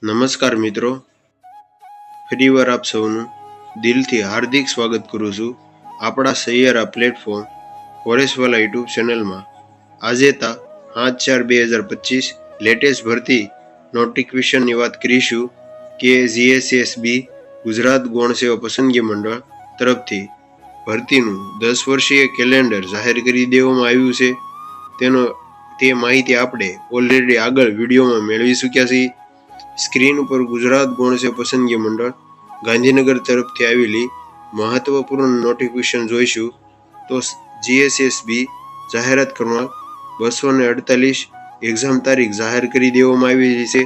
નમસ્કાર મિત્રો, ફરીવાર આપ સૌનું દિલથી હાર્દિક સ્વાગત કરું છું આપણા સૈયારા પ્લેટફોર્મ ફોરેસ્ટવાલા યુટ્યુબ ચેનલમાં. આજે 7/4/2025 લેટેસ્ટ ભરતી નોટિફિકેશનની વાત કરીશું કે જીએસએસબી ગુજરાત ગૌણ સેવા પસંદગી મંડળ તરફથી ભરતીનું 10 વર્ષીય કેલેન્ડર જાહેર કરી દેવામાં આવ્યું છે. તે માહિતી આપણે ઓલરેડી આગળ વિડીયોમાં મેળવી ચૂક્યા છીએ. સ્ક્રીન ઉપર ગુજરાત ગૌણ સેવા પસંદગી મંડળ ગાંધીનગર તરફથી આવેલી મહત્વપૂર્ણ નોટિફિકેશન જોઈશું. તો જીએસએસબી જાહેરાત ક્રમાંક 248 એક્ઝામ તારીખ જાહેર કરી દેવામાં આવી છે.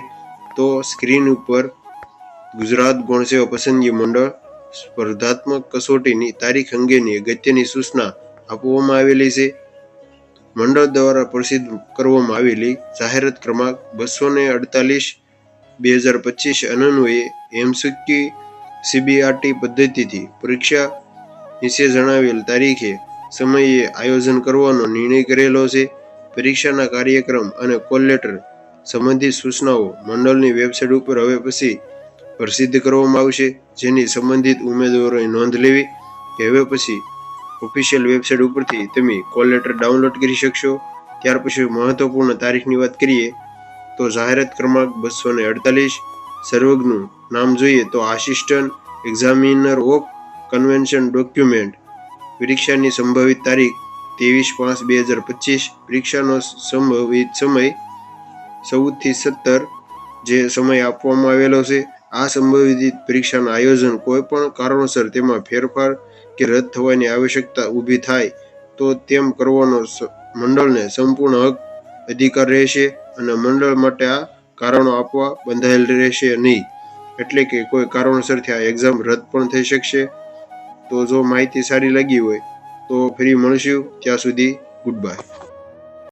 તો સ્ક્રીન ઉપર ગુજરાત ગૌણ સેવા પસંદગી મંડળ સ્પર્ધાત્મક કસોટીની તારીખ અંગેની અગત્યની સૂચના આપવામાં આવેલી છે. મંડળ દ્વારા પ્રસિદ્ધ કરવામાં આવેલી જાહેરાત ક્રમાંક 248/2025 અન્વયે એમસીક્યુ સીબીઆરટી પદ્ધતિથી પરીક્ષા નીચે જણાવેલ તારીખે સમયે આયોજન કરવાનો નિર્ણય કરેલો છે. પરીક્ષાના કાર્યક્રમ અને કોલ લેટર સંબંધિત સૂચનાઓ મંડળની વેબસાઇટ ઉપર હવે પછી પ્રસિદ્ધ કરવામાં આવશે, જેની સંબંધિત ઉમેદવારોએ નોંધ લેવી કે હવે પછી ઓફિશિયલ વેબસાઇટ ઉપરથી તમે કોલ લેટર ડાઉનલોડ કરી શકશો. ત્યાર પછી મહત્વપૂર્ણ તારીખની વાત કરીએ તો જાહેરાત ક્રમાંક 248 સર્વજ્ઞનું નામ જોઈએ તો assistant examiner of convention document. પરીક્ષાની સંભવિત તારીખ 23/5/2025. પરીક્ષાનો સંભવિત સમય 14 થી 17 જે સમય આપવામાં આવેલો છે. આ સંભવિત પરીક્ષાના આયોજન કોઈ પણ કારણોસર તેમાં ફેરફાર કે રદ થવાની આવશ્યકતા ઊભી થાય તો તેમ કરવાનો મંડળને સંપૂર્ણ હક અધિકાર રહેશે અને મંડળ માટે આ કારણો આપવા બંધાયેલ રહેશે નહીં. એટલે કે કોઈ કારણોસરથી આ એક્ઝામ રદ પણ થઈ શકશે. તો જો માહિતી સારી લાગી હોય તો ફરી મળશું. ત્યાં સુધી ગુડ બાય.